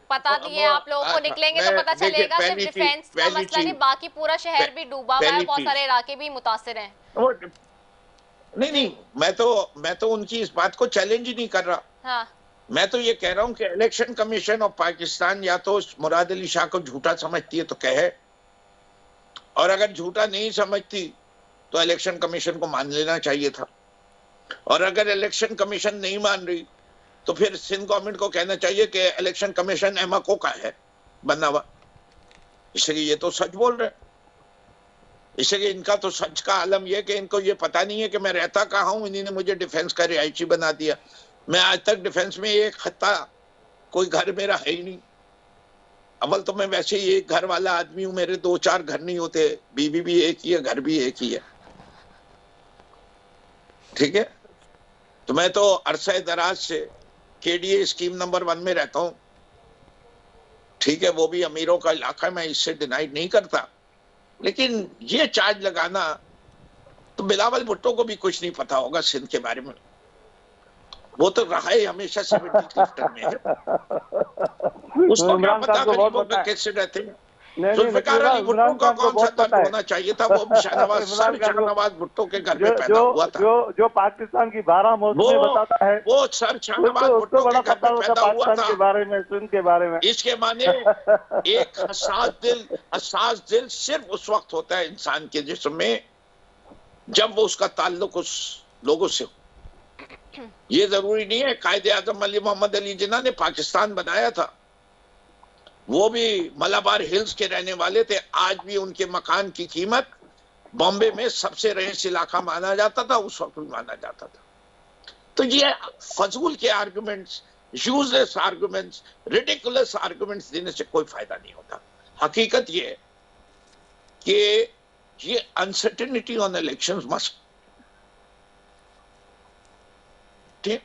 पता नहीं है आप लोगों को, निकलेंगे तो पता चलेगा। सिर्फ डिफेंस का मसला नहीं, बाकी पूरा शहर भी डूबा हुआ है, बहुत सारे इलाके भी मुतासिर हैं। नहीं, मैं तो उनकी इस बात को चैलेंज ही नहीं कर रहा। हाँ। मैं तो ये कह रहा हूं कि इलेक्शन कमीशन ऑफ पाकिस्तान या तो मुराद अली शाह को झूठा समझती है तो कहे, और अगर झूठा नहीं समझती तो इलेक्शन कमीशन को मान लेना चाहिए था, और अगर इलेक्शन कमीशन नहीं मान रही तो फिर सिंध गवर्नमेंट को कहना चाहिए कि इलेक्शन कमीशन एमको का है बना हुआ, इसलिए ये तो सच बोल रहे हैं। इसलिए इनका तो सच का आलम यह कि इनको ये पता नहीं है कि मैं रहता कहाँ हूं, इन्हीं ने मुझे डिफेंस का रिहायशी बना दिया। मैं आज तक डिफेंस में एक खत्ता कोई घर मेरा है ही नहीं। अव्वल तो मैं वैसे ही एक घर वाला आदमी हूं, मेरे 2-4 घर नहीं होते, बीवी भी एक ही है, घर भी एक ही है, ठीक है। तो मैं तो अरसे दराज से केडीए स्कीम नंबर 1 में रहता हूं, ठीक है, वो भी अमीरों का इलाका है, मैं इससे डिनाइड नहीं करता, लेकिन ये चार्ज लगाना, तो बिलावल भुट्टो को भी कुछ नहीं पता होगा सिंध के बारे में, वो तो रहा है हमेशा 70 क्लिफ्टन में है, उसको क्या पता गरीबों के कैसे रहते हैं। जुल्फिकार अली भुट्टो का कौन सा दर्द होना चाहिए था, वो शाहनवाज भुट्टो के घर में पैदा हुआ था, जो पाकिस्तान की 12 मौसमें बताता है, वो सर शाहनवाज भुट्टो के घर में पैदा हुआ था। के बारे में, सिंध के बारे में इसके माने एक हसास दिल सिर्फ उस वक्त होता है इंसान के जिस्म में जब वो उसका ताल्लुक उस लोगों से हो। ये जरूरी नहीं है कायदे आजम अली मोहम्मद अली जिन्ना ने पाकिस्तान बनाया था, वो भी मलाबार हिल्स के रहने वाले थे, आज भी उनके मकान की कीमत बॉम्बे में सबसे रईस इलाका माना जाता था, उस वक्त भी माना जाता था। तो ये फजूल के arguments, useless arguments, ridiculous arguments देने से कोई फायदा नहीं होता। हकीकत ये है कि ये अनसर्टेनिटी ऑन इलेक्शंस मस्ट, ठीक,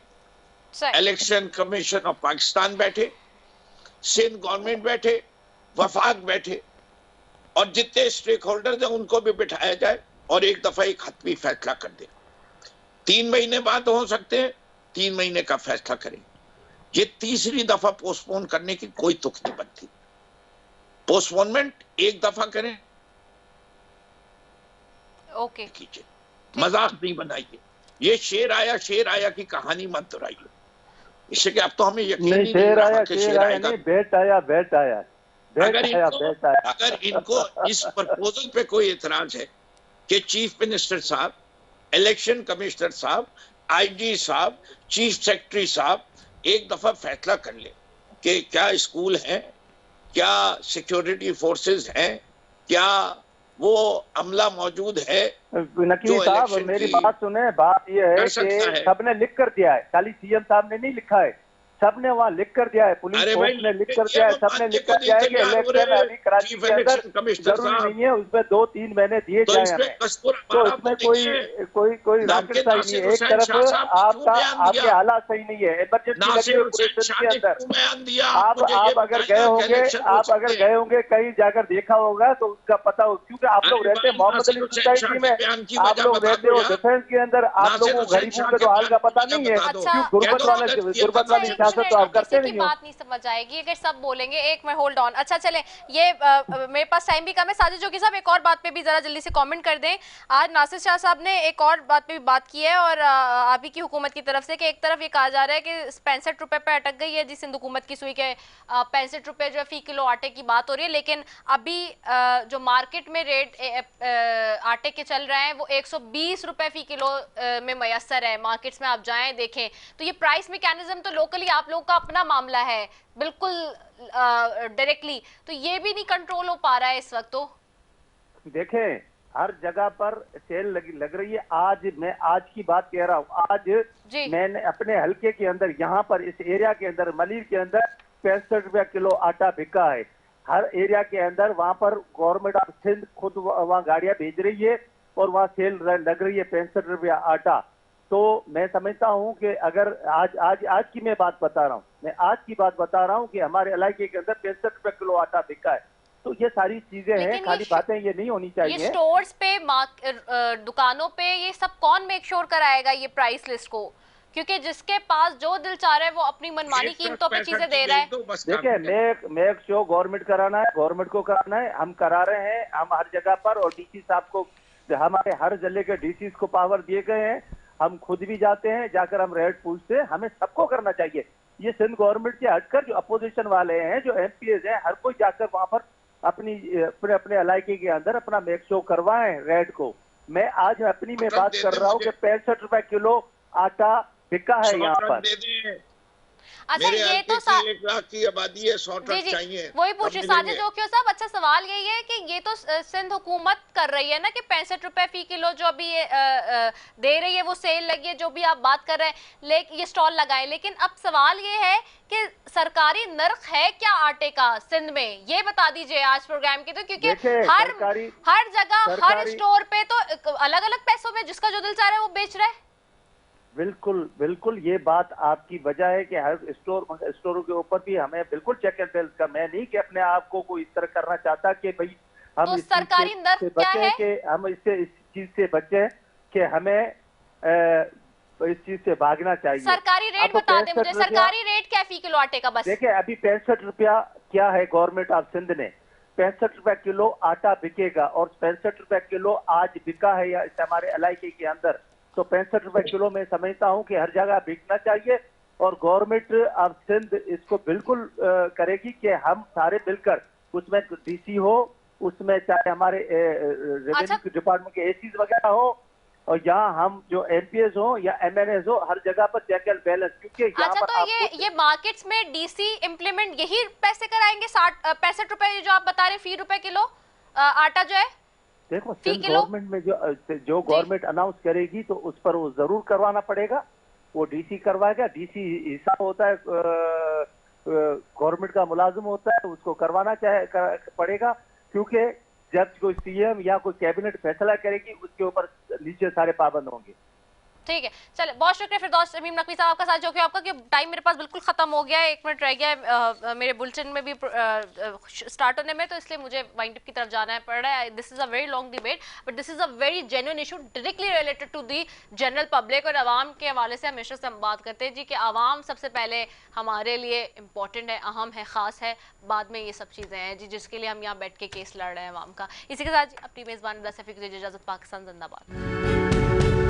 इलेक्शन कमीशन ऑफ पाकिस्तान बैठे, सिंध गवर्नमेंट बैठे, वफाक बैठे, और जितने स्टेक होल्डर्स हैं उनको भी बिठाया जाए और एक दफा एक हतमी फैसला कर दे। 3 महीने बाद हो सकते हैं, 3 महीने का फैसला करें। ये तीसरी दफा पोस्टपोन करने की कोई तुक नहीं बनती। पोस्टपोनमेंट एक दफा करें, ओके, कीजिए, मजाक नहीं बनाइए। ये शेर आया की कहानी मत दोहराइए, इससे कि अब तो हमें यकीन नहीं रहा कि शेर आएगा। बैट आया। अगर इनको इस प्रपोजल पे कोई इतराज है कि चीफ मिनिस्टर साहब, इलेक्शन कमिश्नर साहब, आईजी साहब, चीफ सेक्रेटरी साहब एक दफा फैसला कर ले कि क्या स्कूल हैं, क्या सिक्योरिटी फोर्सेस हैं, क्या वो अमला मौजूद है। नकीवी साहब मेरी बात सुने, बात ये है कि सबने लिख कर दिया है, खाली सीएम साहब ने नहीं लिखा है, सबने वहाँ लिख कर दिया है, पुलिस फोर्स ने लिख कर दिया है, सबने लिख कर दिया है कि इलेक्शन अभी कराची के अंदर जरूरी नहीं है, उसमें 2-3 महीने दिए जाए हमें, तो इसमें कोई रॉकेट साइंस नहीं है। एक तरफ आपके हालात सही नहीं है, इमरजेंसी लगी है पूरे सिंध के अंदर। आप अगर गए होंगे कहीं जाकर देखा होगा तो उसका पता हो, क्योंकि आप लोग रहते हैं मोहम्मद अली सोसाइटी में, आप लोग रहते हो डिफेंस के अंदर, आप लोगों को गरीबों के तो हाल का पता नहीं है, क्यों गुर्बत वाले तो आप किसी की बात नहीं समझ आएगी अगर सब बोलेंगे। एक मिनट होल्ड ऑन। अच्छा चले, ये मेरे पास टाइम भी कम है। साजिद जोगी साहब एक और बात पे भी जरा जल्दी से कमेंट कर दें। आज नासिर शाह साहब ने एक और बात पे भी बात की है, और अभी की हुकूमत की तरफ से कि एक तरफ ये कहा जा रहा है कि 65 रुपए पे अटक गई है जी सिंध हुकूमत की सुई के, 65 रुपए जो फी किलो आटे की बात हो रही है, लेकिन अभी जो मार्केट में रेट आटे के चल रहे हैं वो 120 रुपए फी किलो में मयसर है। मार्केट्स में आप जाएं देखें तो ये प्राइस मैकेनिज्म तो लोकली आप लोग का अपना मामला है बिल्कुल डायरेक्टली, तो ये भी नहीं कंट्रोल हो पा रहा है इस वक्त। तो देखें हर जगह पर सेल लग रही है। मैं आज की बात कह रहा हूँ, आज मैंने अपने हलके के अंदर, यहाँ पर इस एरिया के अंदर मलिर के अंदर 65 रुपया किलो आटा बिका है। हर एरिया के अंदर वहाँ पर गवर्नमेंट ऑफ सिंध खुद वहाँ गाड़ियाँ भेज रही है और वहाँ सेल लग रही है 65 रुपया आटा। तो मैं समझता हूं कि अगर आज की मैं बात बता रहा हूं, मैं आज की बात बता रहा हूं कि हमारे इलाके के अंदर 65 रुपए किलो आटा बिका है। तो ये सारी चीजें हैं, खाली बातें ये नहीं होनी चाहिए। ये स्टोर्स पे, दुकानों पे ये सब कौन मेक श्योर कराएगा ये प्राइस लिस्ट को? क्योंकि जिसके पास जो दिल चाह रहा है वो अपनी मनमानी कीमतों पे चीजें दे रहा है। देखिए मेक श्योर गवर्नमेंट कराना है, गवर्नमेंट को कराना है, हम करा रहे हैं, हम हर जगह पर, और डीसी साहब को, हमारे हर जिले के डीसी को पावर दिए गए हैं, हम खुद भी जाते हैं, जाकर हम रेट पूछते हैं, हमें सबको करना चाहिए। ये सिंध गवर्नमेंट से हटकर जो अपोजिशन वाले हैं, जो एमपीएस हैं, हर कोई जाकर वहां पर अपने अपने इलाके के अंदर अपना मेक शो करवाएं रेड को। मैं आज अपनी में बात कर रहा हूँ कि 65 रुपए किलो आटा बिका है यहाँ पर। अच्छा, ये तो 1 लाख की आबादी है, 100 ट्रक चाहिए। वही पूछ रही साजिद जोखियो साहब। अच्छा, सवाल यही है कि ये तो सिंध हुकूमत कर रही है ना कि 65 रुपए फी किलो जो अभी ये दे रही है, वो सेल लगी है, जो भी आप बात कर रहे हैं, लेकिन ये स्टॉल लगाए। लेकिन अब सवाल ये है कि सरकारी नर्ख है क्या आटे का सिंध में, ये बता दीजिए आज प्रोग्राम के। तो क्योंकि हर जगह हर स्टोर पे तो अलग अलग पैसों में जिसका जो दिल चाह रहा है वो बेच रहा है। बिल्कुल बिल्कुल, ये बात आपकी वजह है कि हर स्टोरों के ऊपर भी हमें बिल्कुल चेक एंड बैलेंस का। मैं नहीं कि अपने आप को कोई इस तरह करना चाहता कि भाई हम तो इस सरकारी चीज से बचे कि हम इस चीज से बचे कि हमें इस चीज से भागना चाहिए। सरकारी रेट बता दें मुझे, सरकारी रेट क्या फी किलो आटे का? बस देखिए, अभी 65 रुपया क्या है गवर्नमेंट ऑफ सिंध ने, 65 रुपए किलो आटा बिकेगा और 65 रुपए किलो आज बिका है या हमारे इलाके के अंदर, तो 65 रुपए किलो में समझता हूं कि हर जगह बिकना चाहिए। और गवर्नमेंट ऑफ सिंध इसको बिल्कुल करेगी कि हम सारे मिलकर, उसमें डीसी हो, उसमें चाहे हमारे रेवेन्यू डिपार्टमेंट के एसीज वगैरह हो, और यहाँ हम जो एमपीएस हो या एमएनएस हो, हर जगह पर चेक एंड बैलेंस। क्योंकि अच्छा, तो ये मार्केट्स में डीसी इम्प्लीमेंट यही पैसे कराएंगे 65 रुपए जो आप बता रहे फी रुपए किलो आटा जो है? देखो, सिंध गवर्नमेंट में जो गवर्नमेंट अनाउंस करेगी तो उस पर वो जरूर करवाना पड़ेगा, वो डीसी करवाएगा। डीसी हिसाब होता है, गवर्नमेंट का मुलाजिम होता है, उसको करवाना पड़ेगा। क्योंकि जब कोई सीएम या कोई कैबिनेट फैसला करेगी उसके ऊपर नीचे सारे पाबंद होंगे। ठीक है, चले, बहुत शुक्रिया फिरदौस तमीम नकवी साहब आपका साथ जो कि आपका कि टाइम मेरे पास बिल्कुल खत्म हो गया है, 1 मिनट रह गया है मेरे बुलेटिन में भी स्टार्ट होने में, तो इसलिए मुझे वाइंड अप की तरफ जाना पड़ रहा है। This is a very long debate, but this is a very genuine issue directly related to the general public और आवाम के हवाले से हमेशा से हम बात करते हैं जी कि आवाम सबसे पहले हमारे लिए इंपॉर्टेंट है, अहम है, खास है, बाद में ये सब चीज़ें हैं जी जिसके लिए हम यहाँ बैठ के केस लड़ रहे हैं आवाम का। इसी के साथ अपनी मेज़बान सफी को इजाज़त, पाकिस्तान जिंदाबाद।